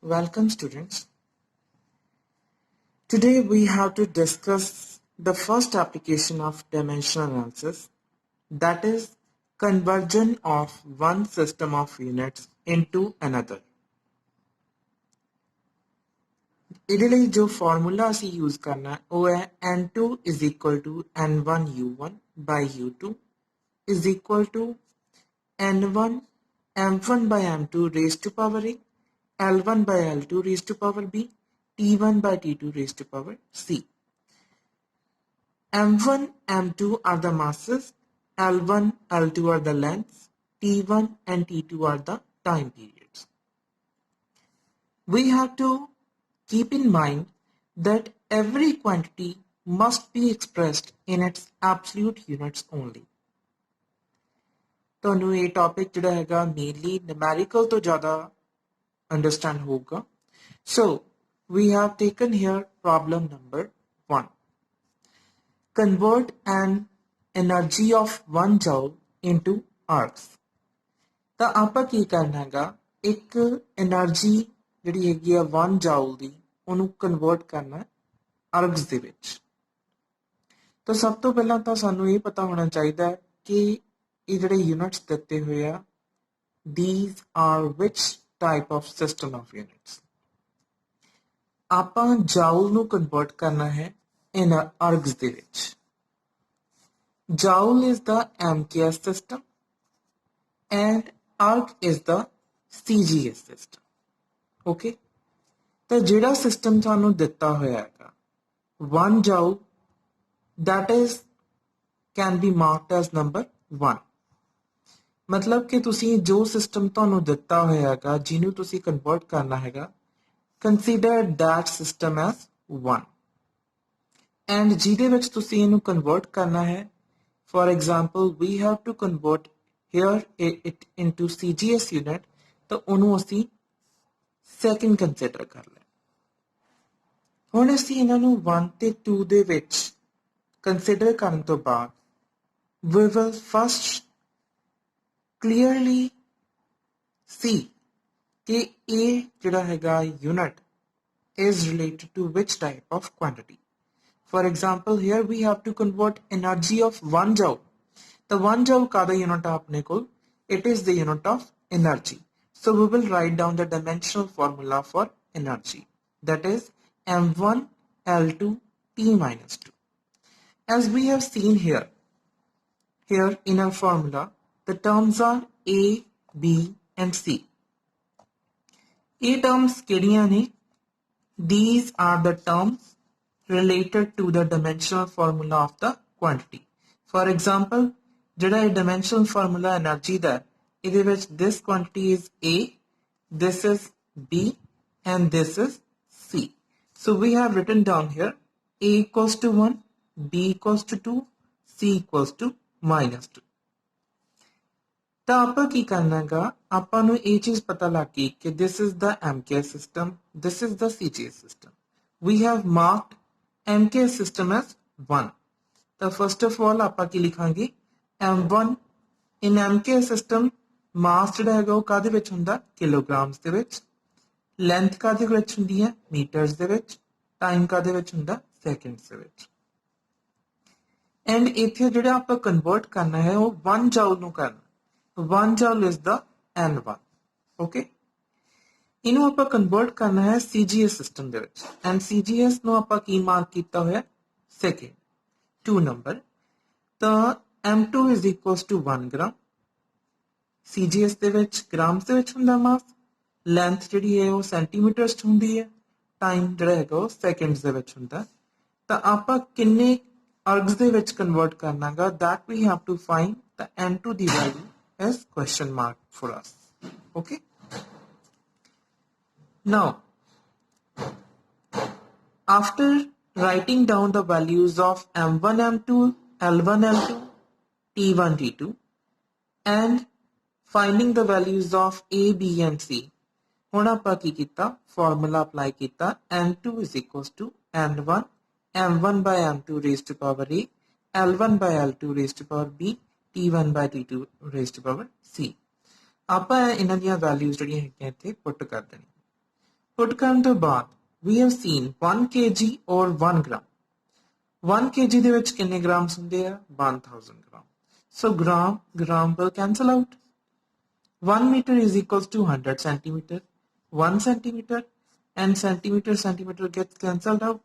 Welcome students. Today we have to discuss the first application of dimensional analysis, that is conversion of one system of units into another. ਇਹਦੇ ਲਈ ਜੋ formula ਅਸੀਂ use ਕਰਨਾ ਹੈ ਉਹ ਹੈ n2 is equal to n1 u1 by u2 is equal to n1 m1 by m2 raised to power a, l1 by l2 raised to power b, t1 by t2 raised to power c. m1 m2 are the masses, l1 l2 are the lengths, t1 and t2 are the time periods. We have to keep in mind that every quantity must be expressed in its absolute units only. ਤੁਹਾਨੂੰ ਇਹ topic ਜਿਹੜਾ ਹੈਗਾ mainly numerical ਤੋਂ ਜ਼ਿਆਦਾ understand ਹੋਊਗਾ. So we have taken here problem number 1. Convert an energy of 1 joule into arcs. ਤਾਂ ਆਪਾਂ ਕੀ ਕਰਨਾ ਹੈਗਾ, ਇੱਕ એનર્ਜੀ ਜਿਹੜੀ ਹੈਗੀ ਆ 1 joule ਦੀ ਉਹਨੂੰ ਕਨਵਰਟ ਕਰਨਾ ਅਰਗਸ ਦੇ ਵਿੱਚ. ਤਾਂ ਸਭ ਤੋਂ ਪਹਿਲਾਂ ਤਾਂ ਸਾਨੂੰ ਇਹ ਪਤਾ ਹੋਣਾ ਚਾਹੀਦਾ ਹੈ ਕਿ ਇਹ ਜਿਹੜੇ ਯੂਨਿਟਸ ਦਿੱਤੇ ਹੋਏ ਆ, these are which type of system of units. ਆਪਾਂ joule ਨੂੰ ਕਨਵਰਟ ਕਰਨਾ ਹੈ in args ਦੇ ਵਿੱਚ. Joule is the MKS system and arg is the CGS system. Okay? ਤਾਂ ਜਿਹੜਾ ਸਿਸਟਮ ਸਾਨੂੰ ਦਿੱਤਾ ਹੋਇਆ ਹੈਗਾ 1 joule, that is can be marked as number 1. ਮਤਲਬ ਕਿ ਤੁਸੀਂ ਜੋ ਸਿਸਟਮ ਤੁਹਾਨੂੰ ਦਿੱਤਾ ਹੋਇਆ ਹੈਗਾ ਜਿਹਨੂੰ ਤੁਸੀਂ ਕਨਵਰਟ ਕਰਨਾ ਹੈਗਾ, consider that system as 1. and ਜਿਹਦੇ ਵਿੱਚ ਤੁਸੀਂ ਇਹਨੂੰ ਕਨਵਰਟ ਕਰਨਾ ਹੈ, for example we have to convert here it into CGS unit, ਤਾਂ ਉਹਨੂੰ ਅਸੀਂ ਸੈਕਿੰਡ ਕੰਸੀਡਰ ਕਰ ਲਿਆ. ਹੁਣ ਅਸੀਂ ਇਹਨਾਂ ਨੂੰ 1 ਤੇ 2 ਦੇ ਵਿੱਚ ਕੰਸੀਡਰ ਕਰਨ ਤੋਂ ਬਾਅਦ we will first clearly see ਕਿ ਇਹ ਜਿਹੜਾ ਹੈਗਾ unit is related to which type of quantity. For example, here we have to convert energy of 1 joule. The 1 joule कादा unit है अपने को? It is the unit of energy. So we will write down the dimensional formula for energy. That is m1 l2 t minus 2. As we have seen here in our formula, the terms are a, b and c. A terms ਕਿਹੜੀਆਂ ਨੇ? These are the terms related to the dimensional formula of the quantity. For example, ਜਿਹੜਾ ਇਹ dimensional formula energy ਦਾ, ਇਹਦੇ ਵਿੱਚ this quantity is A, this is B and this is C. So we have written down here A equals to 1, B equals to 2, C equals to minus 2. ਤਾਂ ਆਪਾਂ ਕੀ ਕਰਨਾ ਹੈਗਾ, ਆਪਾਂ ਨੂੰ ਇਹ ਚੀਜ਼ ਪਤਾ ਲੱਗ ਗਈ ਕਿ this is the MKS system, this is the CGS system. We have marked MKS system as 1. ਤਾਂ first of all ਆਪਾਂ ਕੀ ਲਿਖਾਂਗੇ, m1 in MKS system ਮਾਸ ਜਿਹੜਾ ਹੈਗਾ ਉਹ ਕਾਹਦੇ ਵਿੱਚ ਹੁੰਦਾ, ਕਿਲੋਗ੍ਰਾਮਸ ਦੇ ਵਿੱਚ, ਲੈਂਥ ਕਾਹਦੇ ਵਿੱਚ ਹੁੰਦੀ ਹੈ, ਮੀਟਰਸ ਦੇ ਵਿੱਚ, ਟਾਈਮ ਕਾਹਦੇ ਵਿੱਚ ਹੁੰਦਾ, ਸੈਕਿੰਡਸ ਦੇ ਵਿੱਚ. ਐਂਡ ਇੱਥੇ ਜਿਹੜਾ ਆਪਾਂ ਕਨਵਰਟ ਕਰਨਾ ਹੈ ਉਹ 1 joule ਨੂੰ ਕਰਨਾ. 1 joule is the n1. Okay? ਇਹਨੂੰ ਆਪਾਂ ਕਨਵਰਟ ਕਰਨਾ ਹੈ CGS ਸਿਸਟਮ ਦੇ ਵਿੱਚ, ਐਂਡ CGS ਨੂੰ ਆਪਾਂ ਕੀ ਮਾਰਕ ਕੀਤਾ ਹੋਇਆ, ਸੈਕਿੰਡ 2 ਨੰਬਰ. ਤਾਂ m2 is equals to 1 gram. CGS ਦੇ ਵਿੱਚ ਗ੍ਰਾਮਸ ਦੇ ਵਿੱਚ ਹੁੰਦਾ ਮਾਸ, ਲੈਂਥ ਜਿਹੜੀ ਹੈ ਉਹ ਸੈਂਟੀਮੀਟਰਸ 'ਚ ਹੁੰਦੀ ਹੈ, ਟਾਈਮ ਜਿਹੜਾ ਹੈਗਾ ਉਹ ਸੈਕਿੰਡਸ ਦੇ ਵਿੱਚ ਹੁੰਦਾ. ਤਾਂ ਆਪਾਂ ਕਿੰਨੇ ਅਰਗਸ ਦੇ ਵਿੱਚ ਕਨਵਰਟ ਕਰਨਾਗਾ, that we have to find the n2 ਦੀ value as question mark for us. Okay? Now, after writing down the values of m1 m2, l1 l2, t1 t2 and finding the values of a, b and c, ਹੁਣ ਆਪਾਂ ਕੀ ਕੀਤਾ, formula apply ਕੀਤਾ, n2 is equals to n1 m1 by m2 raised to power a, l1 by l2 raised to power b, t1 by t2 raised to power c. ਆਪਾਂ ਇਹਨਾਂ ਦੀਆਂ values ਜਿਹੜੀਆਂ ਹੈਗੀਆਂ ਇੱਥੇ ਪੁੱਟ ਕਰ ਦੇਣੀਆਂ. पुट करन तो बाद we have seen 1 kg or 1 gram 1 kg ਦੇ ਵਿੱਚ ਕਿੰਨੇ ਗ੍ਰਾਮਸ ਹੁੰਦੇ ਆ 1000 gram so gram will cancel out 1 meter is equals to 100 centimeter 1 centimeter and centimeter gets cancelled out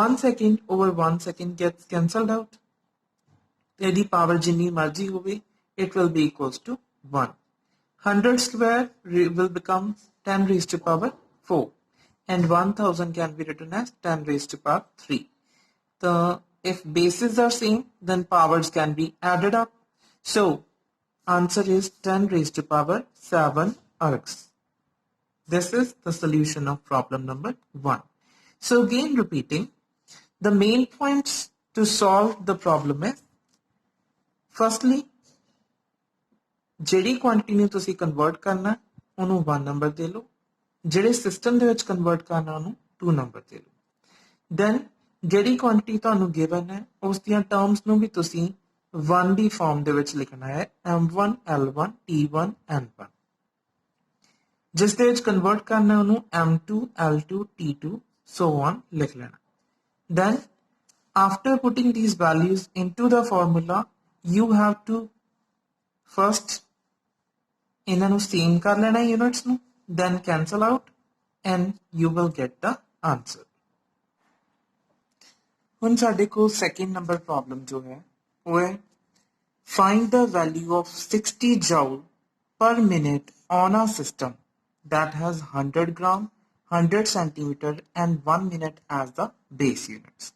1 second over 1 second gets cancelled out यदि power जिन्नी मर्जी होवे it will be equals to 1 100 square will become 10 raised to power 4 and 1000 can be written as 10 raised to power 3 so if bases are same then powers can be added up so answer is 10 raised to power 7 arcs this is the solution of problem number 1 so again repeating the main points to solve the problem is firstly ਜਿਹੜੀ quantity ਨੂੰ ਤੁਸੀਂ convert ਕਰਨਾ ਉਹਨੂੰ 1 number ਦੇ ਲਓ ਜਿਹੜੇ system ਦੇ ਵਿੱਚ ਕਨਵਰਟ ਕਰਨਾ ਉਹਨੂੰ 2 ਨੰਬਰ ਦੇ ਲਓ ਦੈਨ ਜਿਹੜੀ ਕੁਆਂਟੀਟੀ ਤੁਹਾਨੂੰ ਗਿਵਨ ਹੈ ਉਸ ਦੀਆਂ ਟਰਮਸ ਨੂੰ ਵੀ ਤੁਸੀਂ 1 ਦੀ ਫਾਰਮ ਦੇ ਵਿੱਚ ਲਿਖਣਾ ਹੈ m1 l1 t1 n1 ਜਿਸ ਦੇ ਵਿੱਚ ਕਨਵਰਟ ਕਰਨਾ ਉਹਨੂੰ m2 l2 t2 so on ਲਿਖ ਲੈਣਾ then after putting these values into the formula you have to first ਇਹਨਾਂ ਨੂੰ same ਕਰ ਲੈਣਾ units ਨੂੰ then cancel out and you will get the answer ਹੁਣ ਸਾਡੇ ਕੋਲ second number problem ਜੋ ਹੈ ਉਹ ਹੈ find the value of 60 joule per minute on a system that has 100 gram 100 centimeter and 1 minute as the base units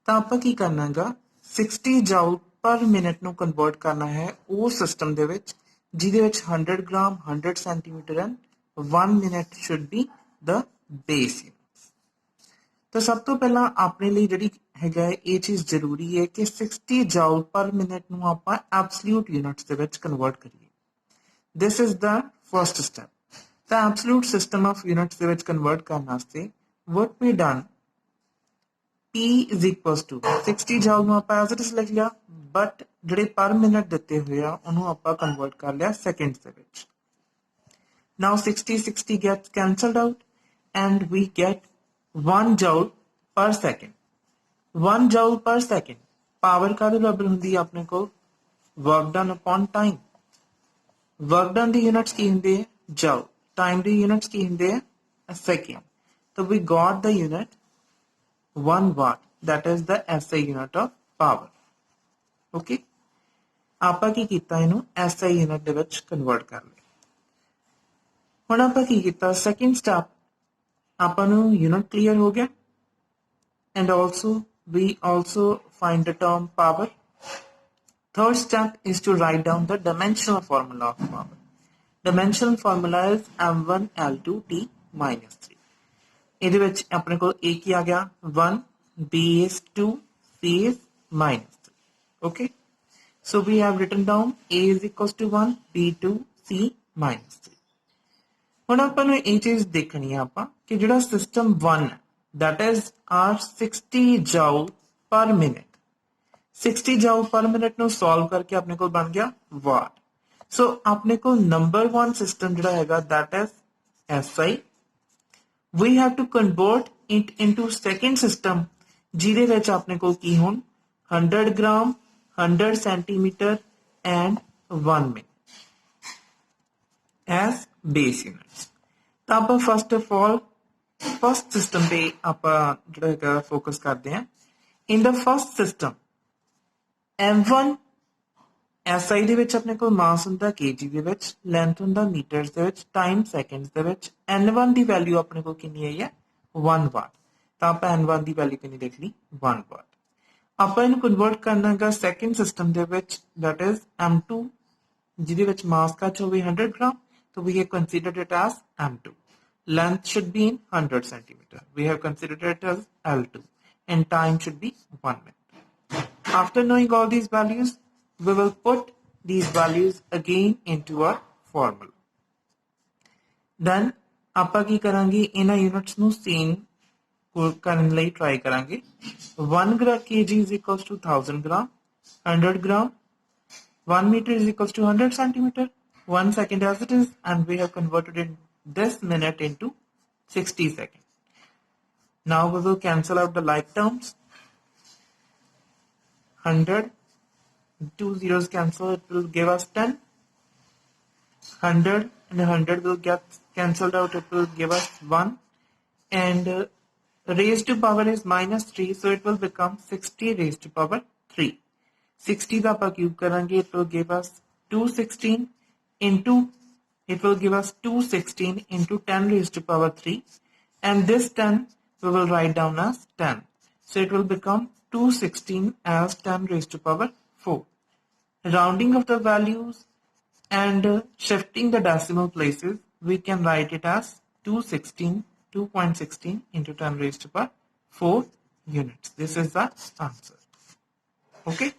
ਤਾਂ ਆਪਾਂ ਕੀ ਕਰਨਾ ਹੈਗਾ 60 joule पर मिनट ਨੂੰ ਕਨਵਰਟ ਕਰਨਾ ਹੈ ਉਹ ਸਿਸਟਮ ਦੇ ਵਿੱਚ ਜਿਹਦੇ ਵਿੱਚ 100 gram 100 centimetre and 1 minute should be the base units ਤਾਂ ਸਭ ਤੋਂ ਪਹਿਲਾਂ ਆਪਣੇ ਲਈ ਜਿਹੜੀ ਹੈਗਾ ਇਹ ਚੀਜ਼ ਜ਼ਰੂਰੀ ਹੈ ਕਿ 60 ਜੂਲ ਪਰ ਮਿੰਟ ਨੂੰ ਆਪਾਂ ਐਬਸੋਲੂਟ ਯੂਨਿਟਸ ਦੇ ਵਿੱਚ ਕਨਵਰਟ ਕਰੀਏ this is the first step ਤਾਂ ਐਬਸੋਲੂਟ ਸਿਸਟਮ ਆਫ ਯੂਨਿਟਸ ਦੇ ਵਿੱਚ ਕਨਵਰਟ ਕਰਨ ਵਾਸਤੇ what we done P is equals to 60 joule ਨੂੰ ਆਪਾਂ as it is ਲਿਖ ਲਿਆ but ਜਿਹੜੇ ਪਰ ਮਿੰਟ ਦਿੱਤੇ ਹੋਏ ਆ ਉਹਨੂੰ ਆਪਾਂ ਕਨਵਰਟ ਕਰ ਲਿਆ ਸੈਕਿੰਡਸ ਦੇ ਵਿੱਚ now 60 gets cancelled out and we get 1 joule per second 1 joule per second power ਕਾਹਦੇ ਬਰਾਬਰ ਹੁੰਦੀ ਹੈ ਆਪਣੇ ਕੋਲ work done upon time work done ਦੀ ਯੂਨਿਟਸ ਕੀ ਹੁੰਦੇ ਹੈ joule time ਦੀ ਯੂਨਿਟਸ ਕੀ ਹੁੰਦੇ ਹੈ second so we got the unit 1 watt that is the SI unit of power okay ਆਪਾਂ ਕੀ ਕੀਤਾ ਇਹਨੂੰ SI unit ਦੇ ਵਿੱਚ ਕਨਵਰਟ ਕਰ ਲਿਆ ਹੁਣ ਆਪਾਂ ਕੀ ਕੀਤਾ ਸੈਕਿੰਡ ਸਟੈਪ ਆਪਾਂ ਨੂੰ ਯੂਨਿਟ ਕਲੀਅਰ ਹੋ ਗਿਆ and also we also find the term power third step is to write down the dimensional formula of power dimensional formula is m1 l2 t minus 3 ਇਹਦੇ ਵਿੱਚ ਆਪਣੇ ਕੋਲ a ਕੀ ਆ ਗਿਆ 1 b is 2 c is minus 3 okay so we have written down a is equals to 1 b 2 c minus 3 ਹੁਣ ਆਪਾਂ ਨੂੰ ਇਹ ਚੀਜ਼ ਦੇਖਣੀ ਆ ਆਪਾਂ ਕਿ ਜਿਹੜਾ system 1 that is our 60 joule per minute 60 joule per minute ਨੂੰ ਸੋਲਵ ਕਰਕੇ ਆਪਣੇ ਕੋਲ ਬਣ ਗਿਆ ਵਾਟ ਸੋ ਆਪਣੇ ਕੋਲ ਨੰਬਰ 1 ਸਿਸਟਮ ਜਿਹੜਾ ਹੈਗਾ that is SI we have to convert it into second system ਜਿਹਦੇ ਵਿੱਚ ਆਪਣੇ ਕੋਲ ਕੀ ਹੋਣ 100 gram 100 centimeter and 1 minute as base units ਤਾਂ ਆਪਾਂ first of all first system ਤੇ ਆਪਾਂ ਜਿਹੜਾ ਹੈਗਾ focus ਕਰਦੇ ਹਾਂ in the first system m1 SI ਦੇ ਵਿੱਚ ਆਪਣੇ ਕੋਲ ਮਾਸ ਹੁੰਦਾ kg ਦੇ ਵਿੱਚ ਲੈਂਥ ਹੁੰਦਾ ਮੀਟਰਸ ਦੇ ਵਿੱਚ ਟਾਈਮ ਸੈਕਿੰਡਸ ਦੇ ਵਿੱਚ n1 ਦੀ ਵੈਲਿਊ ਆਪਣੇ ਕੋਲ ਕਿੰਨੀ ਆਈ ਹੈ 1 ਵਾਟ ਤਾਂ ਆਪਾਂ n1 ਦੀ ਵੈਲਿਊ ਕਿੰਨੀ ਦੇਖ ਲਈ 1 ਵਾਟ ਆਪਾਂ ਇਹਨੂੰ ਕਨਵਰਟ ਕਰਨਾ ਹੈਗਾ ਸੈਕਿੰਡ ਸਿਸਟਮ ਦੇ ਵਿੱਚ that is m2 ਜਿਹਦੇ ਵਿੱਚ ਮਾਸ ਕੱਚ ਹੋਵੇ 100 gram so we have considered it as m2 length should be in 100 centimeter we have considered it as l2 and time should be 1 minute after knowing all these values we will put these values again into our formula then ਆਪਾਂ ਕੀ ਕਰਾਂਗੇ ਇਹਨਾਂ units ਨੂੰ same ਕਰਨ ਲਈ try ਕਰਾਂਗੇ 1 kg is equals to 1000 gram 100 gram 1 meter is equals to 100 centimeter 1 second as it is and we have converted in this minute into 60 seconds. Now we will cancel out the like terms. 100, 2 zeros cancel, it will give us 10. 100 and 100 will get cancelled out, it will give us 1. And raised to power is minus 3, so it will become 60 raised to power 3. 60 का ਆਪਾਂ cube करेंगे, it will give us 216 into, it will give us 216 into 10 raised to power 3, and this 10 we will write down as 10. So it will become 216 as 10 raised to power 4. Rounding of the values and shifting the decimal places, we can write it as 2.16 into 10 raised to power 4 units. This is the answer. Okay.